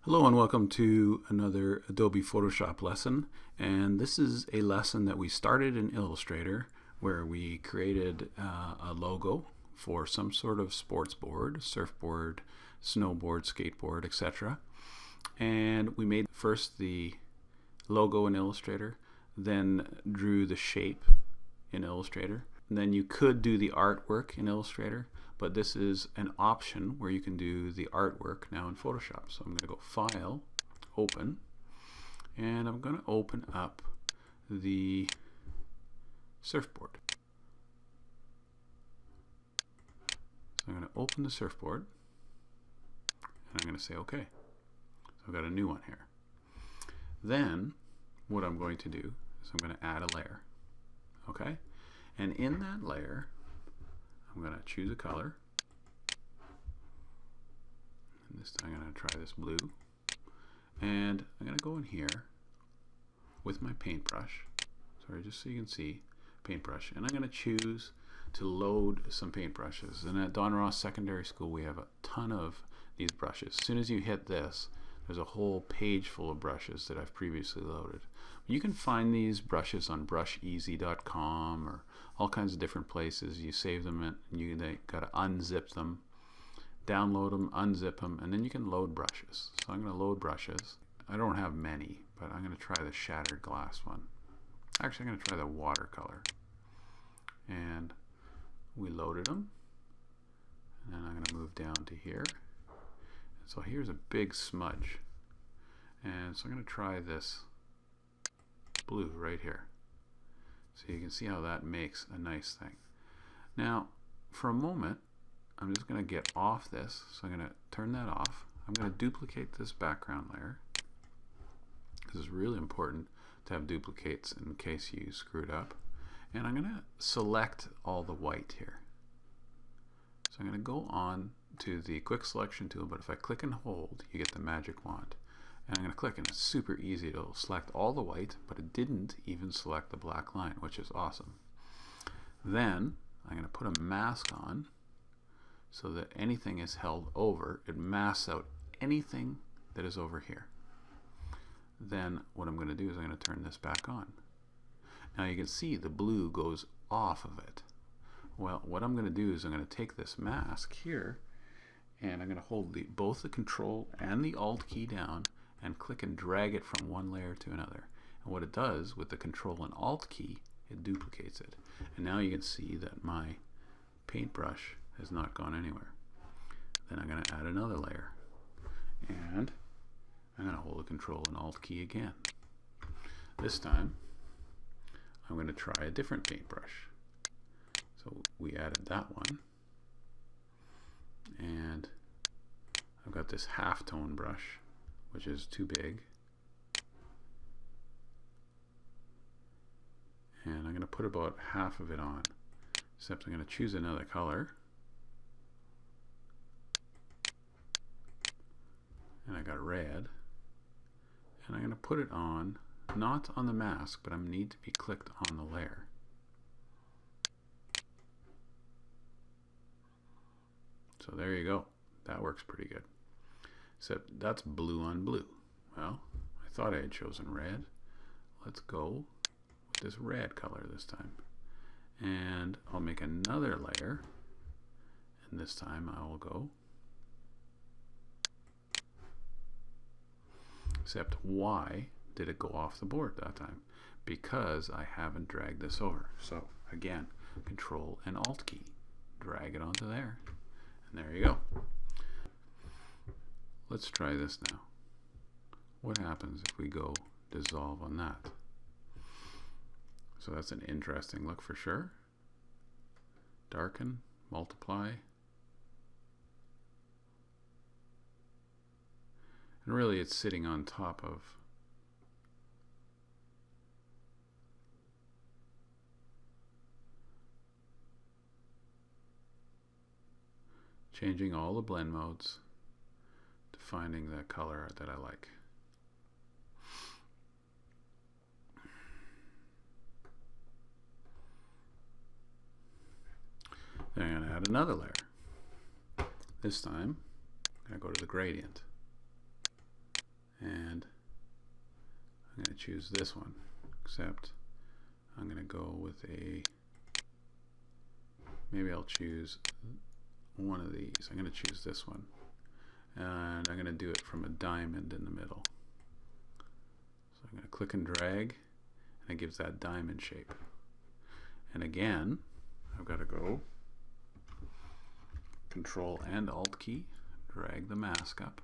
Hello and welcome to another Adobe Photoshop lesson, and this is a lesson that we started in Illustrator where we created a logo for some sort of sports board, surfboard, snowboard, skateboard, etc. And we made first the logo in Illustrator, then drew the shape in Illustrator. And then you could do the artwork in Illustrator, but this is an option where you can do the artwork now in Photoshop. So I'm going to go File, Open, and I'm going to open up the surfboard. So I'm going to open the surfboard, and I'm going to say OK. So I've got a new one here. Then what I'm going to do is I'm going to add a layer. Okay? And in that layer, I'm going to choose a color. And this time I'm going to try this blue. And I'm going to go in here with my paintbrush. Sorry, just so you can see, paintbrush. And I'm going to choose to load some paintbrushes. And at Don Ross Secondary School, we have a ton of these brushes. As soon as you hit this, there's a whole page full of brushes that I've previously loaded. You can find these brushes on brusheasy.com or all kinds of different places. You save them and they got to unzip them, download them, unzip them, and then you can load brushes. So I'm going to load brushes. I don't have many, but I'm going to try the shattered glass one. Actually, I'm going to try the watercolor. And we loaded them. And then I'm going to move down to here. So here's a big smudge. And so I'm going to try this blue right here. So you can see how that makes a nice thing. Now, for a moment, I'm just going to get off this. So I'm going to turn that off. I'm going to duplicate this background layer. This is really important to have duplicates in case you screwed up. And I'm going to select all the white here. So I'm going to go on to the quick selection tool, but if I click and hold, you get the magic wand. And I'm going to click, and it's super easy to select all the white, but it didn't even select the black line, which is awesome. Then I'm going to put a mask on so that anything is held over. It masks out anything that is over here. Then what I'm going to do is I'm going to turn this back on. Now you can see the blue goes off of it. Well, what I'm going to do is I'm going to take this mask here and I'm going to hold both the Control and the Alt key down and click and drag it from one layer to another. And what it does with the Control and Alt key, it duplicates it. And now you can see that my paintbrush has not gone anywhere. Then I'm going to add another layer. And I'm going to hold the Control and Alt key again. This time, I'm going to try a different paintbrush. So we added that one. And I've got this half-tone brush, which is too big. And I'm going to put about half of it on. Except I'm going to choose another color. And I got red. And I'm going to put it on, not on the mask, but I need to be clicked on the layer. So there you go. That works pretty good. Except that's blue on blue. Well, I thought I had chosen red. Let's go with this red color this time. And I'll make another layer. And this time I will go. Except why did it go off the board that time? Because I haven't dragged this over. So again, Control and Alt key. Drag it onto there. And there you go. Let's try this now. What happens if we go dissolve on that? So that's an interesting look for sure. Darken, multiply. And really it's sitting on top of changing all the blend modes to finding the color that I like. Then I'm going to add another layer. This time, I'm going to go to the gradient. and I'm going to choose this one, except I'm going to go with maybe I'll choose one of these. I'm going to choose this one, and I'm going to do it from a diamond in the middle. So I'm going to click and drag, and it gives that diamond shape. And again, I've got to go Control and Alt key, drag the mask up.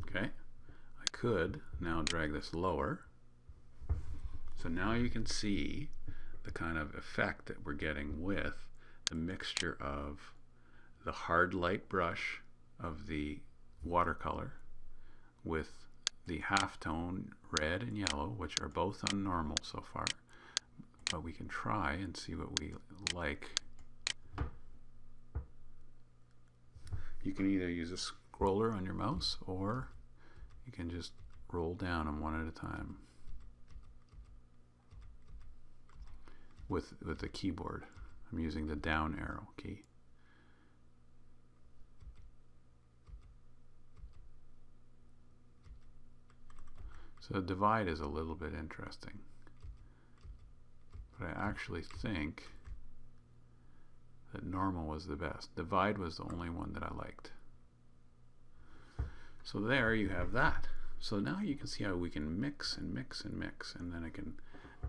Okay, I could now drag this lower. So now you can see the kind of effect that we're getting with the mixture of the hard light brush of the watercolor with the halftone red and yellow, which are both on normal so far. But we can try and see what we like. You can either use a scroller on your mouse, or you can just roll down them one at a time with the keyboard. I'm using the down arrow key. So the divide is a little bit interesting, but I actually think that normal was the best. Divide was the only one that I liked. So there you have that. So now you can see how we can mix and mix and mix, and then I can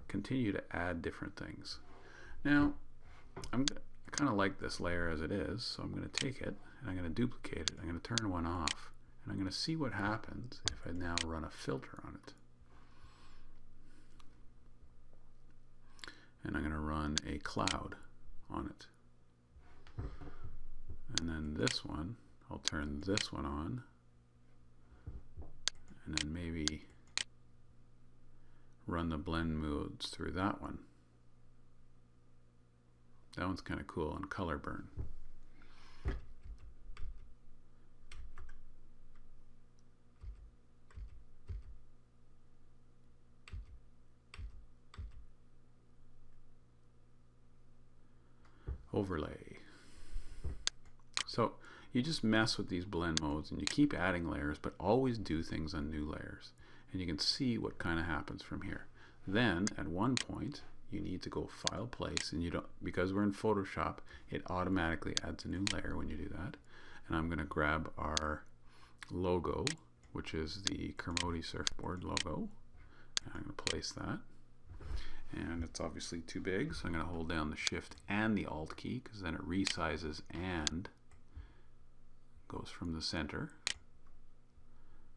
continue to add different things. Now I kind of like this layer as it is, so I'm going to take it and I'm going to duplicate it. I'm going to turn one off, and I'm going to see what happens if I now run a filter on it. And I'm going to run a cloud on it. And then this one, I'll turn this one on, and then maybe run the blend modes through that one. That one's kind of cool, and color burn. Overlay. So you just mess with these blend modes and you keep adding layers, but always do things on new layers, and you can see what kind of happens from here. Then at one point you need to go File, Place, and you don't, because we're in Photoshop, it automatically adds a new layer when you do that. And I'm going to grab our logo, which is the Kermode surfboard logo, and I'm going to place that. And it's obviously too big, so I'm going to hold down the Shift and the Alt key, because then it resizes and goes from the center.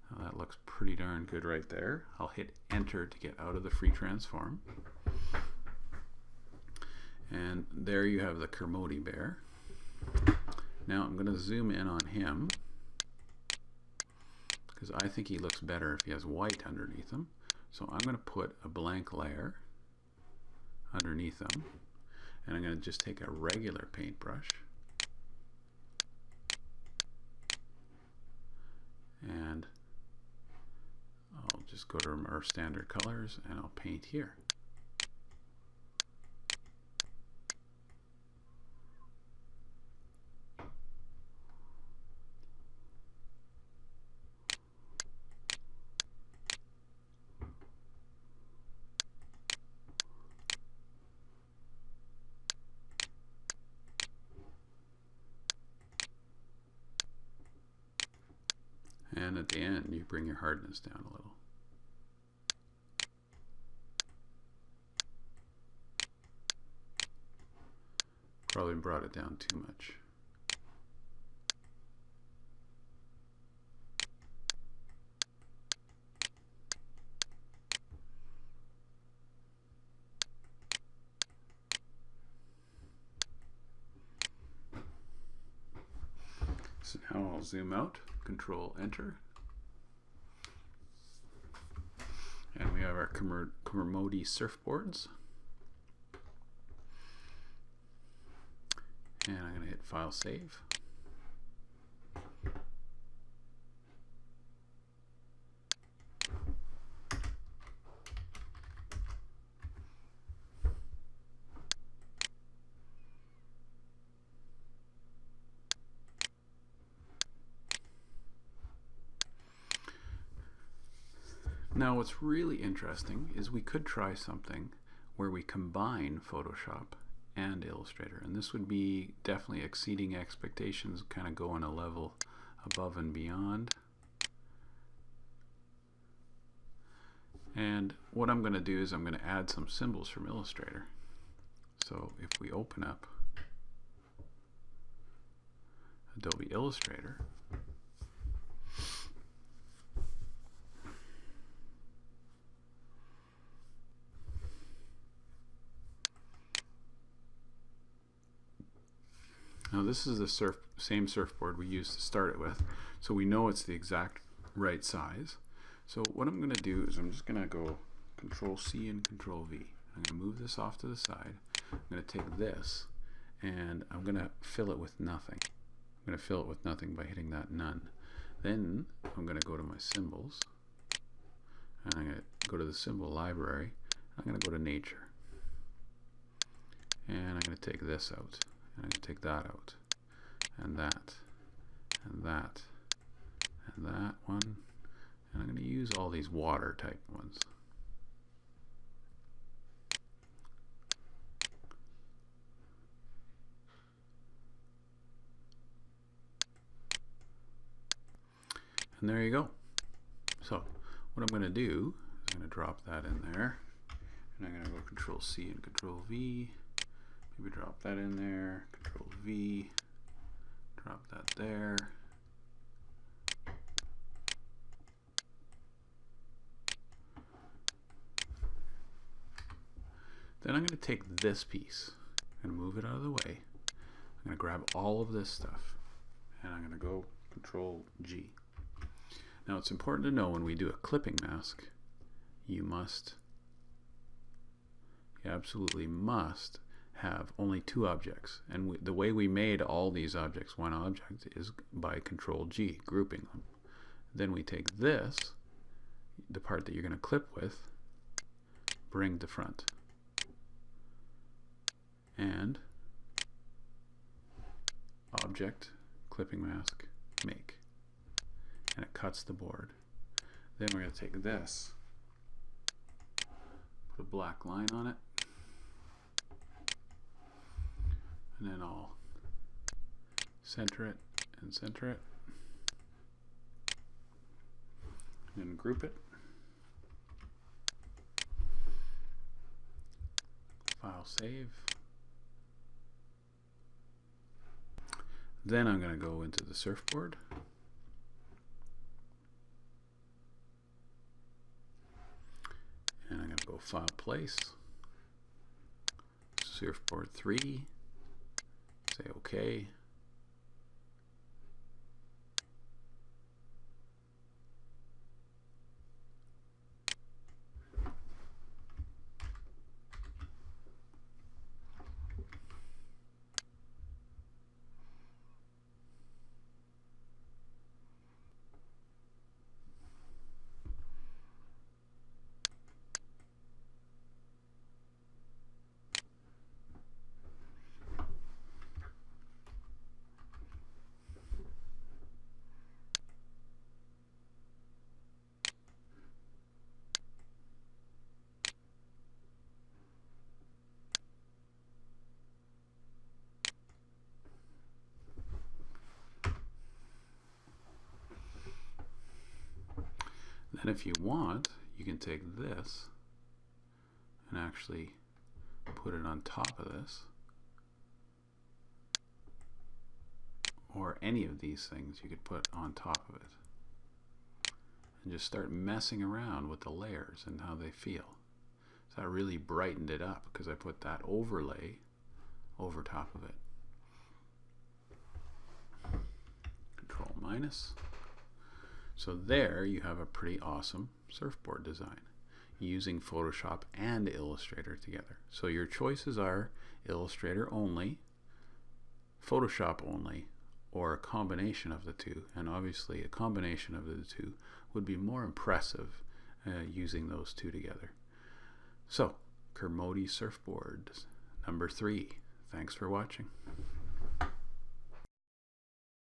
Now that looks pretty darn good right there. I'll hit Enter to get out of the free transform. And there you have the Kermode bear. Now I'm going to zoom in on him, because I think he looks better if he has white underneath him. So I'm going to put a blank layer underneath them, and I'm going to just take a regular paintbrush and I'll just go to our standard colors and I'll paint here. And at the end, you bring your hardness down a little. Probably brought it down too much. So now I'll zoom out, Control Enter, and we have our Kermode surfboards. And I'm going to hit File, Save. Now what's really interesting is we could try something where we combine Photoshop and Illustrator, and this would be definitely exceeding expectations, kind of going a level above and beyond. And what I'm going to do is I'm going to add some symbols from Illustrator. So if we open up Adobe Illustrator, now this is the same surfboard we used to start it with, so we know it's the exact right size. So what I'm going to do is I'm just going to go Control C and Control V. I'm going to move this off to the side. I'm going to take this and I'm going to fill it with nothing. I'm going to fill it with nothing by hitting that none. Then I'm going to go to my symbols and I'm going to go to the symbol library. I'm going to go to nature and I'm going to take this out and I'm going to take that out and that and that and that one. And I'm going to use all these water type ones. And there you go. So what I'm going to do is I'm going to drop that in there. And I'm going to go Control C and Control V. Maybe drop that in there. Control V. Drop that there. Then I'm going to take this piece and move it out of the way. I'm going to grab all of this stuff and I'm going to go Control G. Now it's important to know when we do a clipping mask, you absolutely must have only two objects. And the way we made all these objects one object is by Control G, grouping them. Then we take this, the part that you're going to clip with, bring to front. And object, clipping mask, make. And it cuts the board. Then we're going to take this, put a black line on it, and then I'll center it and center it, and then group it. File save. Then I'm going to go into the surfboard. And I'm going to go File Place. Surfboard 3. Say OK. Then if you want, you can take this and actually put it on top of this, or any of these things you could put on top of it, and just start messing around with the layers and how they feel. So that really brightened it up because I put that overlay over top of it. Control minus. So there you have a pretty awesome surfboard design using Photoshop and Illustrator together. So your choices are Illustrator only, Photoshop only, or a combination of the two. And obviously a combination of the two would be more impressive using those two together. So Kermode surfboards number 3. Thanks for watching.